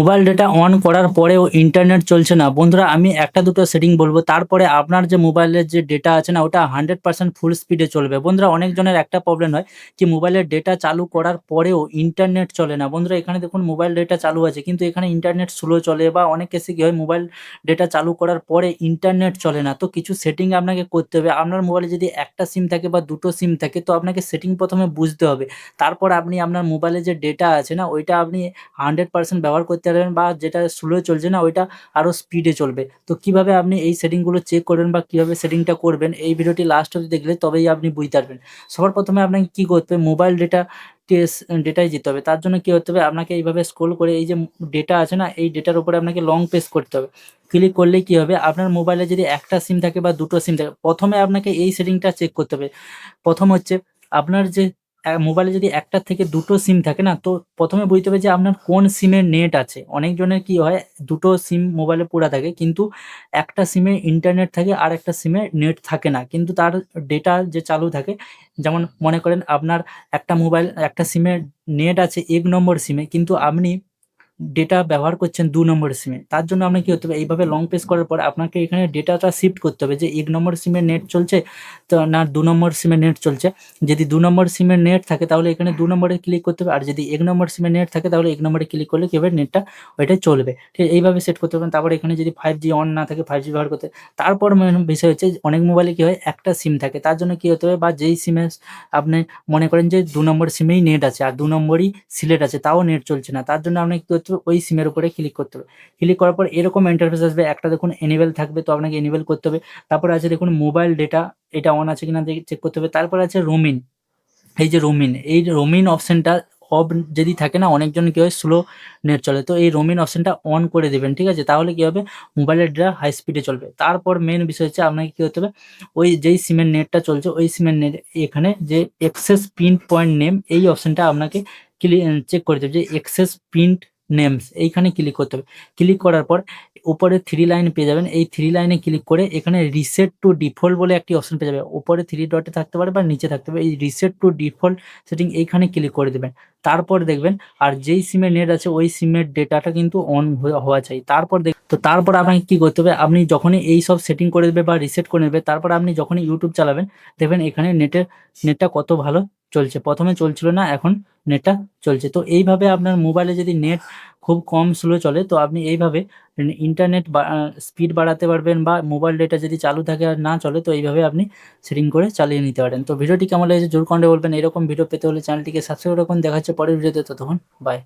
Mobile data on করার পরেও internet চলছে না, বন্ধুরা আমি একটা দুটো সেটিং বলবো, তারপরে আপনার যে মোবাইলের যে ডেটা আছে না ওটা 100% ফুল স্পিডে চলবে। বন্ধুরা অনেকজনের একটা প্রবলেম হয় কি মোবাইলের ডেটা চালু করার পরেও ইন্টারনেট চলে না। বন্ধুরা এখানে দেখুন মোবাইল ডেটা চালু আছে কিন্তু এখানে ইন্টারনেট স্লো চলে, বা অনেক কেসে কী হয় মোবাইল ডেটা চালু করার পরে ইন্টারনেট চলে না। তো কিছু সেটিং আপনাকে করতে হবে। আপনার মোবাইলে যদি একটা সিম থাকে বা দুটো সিম থাকে তো আপনাকে সেটিং প্রথমে বুঝতে হবে, তারপর আপনি আপনার মোবাইলে যে ডেটা আছে না ওইটা আপনি 100% ব্যবহার করতে পারবেন, বা যেটা স্লো চলছে না ওইটা আরও স্পিডে চলবে। তো কিভাবে আপনি এই সেটিংগুলো চেক করবেন বা কিভাবে সেটিংটা করবেন এই ভিডিওটি লাস্ট অবধি দেখলে তবেই আপনি বুঝতে পারবেন। সবার প্রথমে আপনাকে কি করতে হবে, মোবাইল ডেটায় যেতে হবে। তার জন্য কি করতে হবে, আপনাকে এইভাবে স্ক্রল করে এই যে ডেটা আছে না এই ডেটার উপরে আপনাকে লং প্রেস করতে হবে। ক্লিক করলে কি হবে, আপনার মোবাইলে যদি একটা সিম থাকে বা দুটো সিম থাকে, প্রথমে আপনাকে এই সেটিংটা চেক করতে হবে। প্রথম হচ্ছে আপনার যে মোবাইলে যদি একটার থেকে দুটো সিম থাকে না, তো প্রথমে বুঝতে হবে যে আপনার কোন সিমের নেট আছে। অনেকজনের কি হয় দুটো সিম মোবাইলে পুরা থাকে কিন্তু একটা সিমে ইন্টারনেট থাকে আর একটা সিমে নেট থাকে না, কিন্তু তার ডেটা যে চালু থাকে। যেমন মনে করেন আপনার একটা সিমে নেট আছে ১ নম্বর সিমে, কিন্তু আপনি ডেটা ব্যবহার করছেন ২ নম্বর সিমে। তার জন্য আপনার কি করতে হবে, এইভাবে লং প্রেস করার পর আপনাকে এখানে ডেটাটা শিফট করতে হবে যে ১ নম্বর সিমে নেট চলছে তো না ২ নম্বর সিমে নেট চলছে। যদি ২ নম্বর সিমে নেট থাকে তাহলে এখানে ২ নম্বরে ক্লিক করতে হবে, আর যদি ১ নম্বর সিমে নেট থাকে তাহলে ১ নম্বরে ক্লিক করলে কি হবে, নেটটা ওইটাই চলবে। ঠিক এইভাবে সেট করতে পারবেন। তারপরে এখানে যদি 5G অন না থাকে 5G ব্যবহার করতে। তারপর মেন বিষয় হচ্ছে অনেক মোবাইলে কি হয় একটা সিম থাকে, তার জন্য কি হতে হবে, বা যেই সিমে আপনি মনে করেন যে ২ নম্বর সিমেই নেট আছে আর ২ নম্বরই সিলেট আছে তাও নেট চলছে না, তার জন্য আপনাকে কি করতে হবে, ওই সিমের উপরে ক্লিক করতে হবে। ক্লিক করার পর এরকম ইন্টারফেস আসবে, একটা দেখুন এনেবল থাকবে তো আপনাকে এনেবল করতে হবে। তারপরে আছে দেখুন মোবাইল ডেটা, এটা অন আছে কিনা চেক করতে হবে। তারপরে আছে রোমিং, এই রোমিং অপশনটা অফ যদি থাকে না অনেকজন কি হয় স্লো নেট চলে, তো এই রোমিং অপশনটা অন করে দেবেন, ঠিক আছে? তাহলে কি হবে, মোবাইলের ডেটা হাই স্পিডে চলবে। তারপর মেন বিষয় হচ্ছে আপনাকে কি করতে হবে, ওই যেই সিমের নেটটা চলছে ওই সিমের নেট এখানে যে এক্সেস পিন পয়েন্ট নেম এই অপশনটা আপনাকে চেক করে দেবে যে এক্সেস প্রিন্ট নেমস, এইখানে ক্লিক করতে হবে। ক্লিক করার পর উপরে 3 লাইন পেয়ে যাবেন, এই 3 লাইনে ক্লিক করে এখানে রিসেট টু ডিফল্ট বলে একটি অপশন পেয়ে যাবে। উপরে 3 ডটে থাকতে পারে বা নিচে থাকতে পারে, এই রিসেট টু ডিফল্ট সেটিং এইখানে ক্লিক করে দেবেন। তারপর দেখবেন আর যেই সিমের নেট আছে ওই সিমের ডেটাটা কিন্তু অন হওয়া চাই। তারপর আপনাকে কি করতে হবে, আপনি যখনই এই সব সেটিং করে দেবে বা রিসেট করে নেবে, তারপর আপনি যখনই ইউটিউব চালাবেন দেখবেন এখানে নেটটা কত ভালো চলছে। প্রথমে চলছিল না, এখন নেটটা চলছে। তো এইভাবে আপনার মোবাইলে যদি নেট খুব কম স্লো চলে তো আপনি এইভাবে ইন্টারনেট স্পিড বাড়াতে পারবেন, বা মোবাইল ডেটা যদি চালু থাকে আর না চলে তো এইভাবে আপনি সেটিং করে চালিয়ে নিতে পারেন। তো ভিডিওটি কেমন লেগেছে জোর কমেন্টে বলবেন। এরকম ভিডিও পেতে হলে চ্যানেলটিকে সাবস্ক্রাইব রাখুন। দেখা হচ্ছে পরের ভিডিওতে, ততক্ষণ বাই।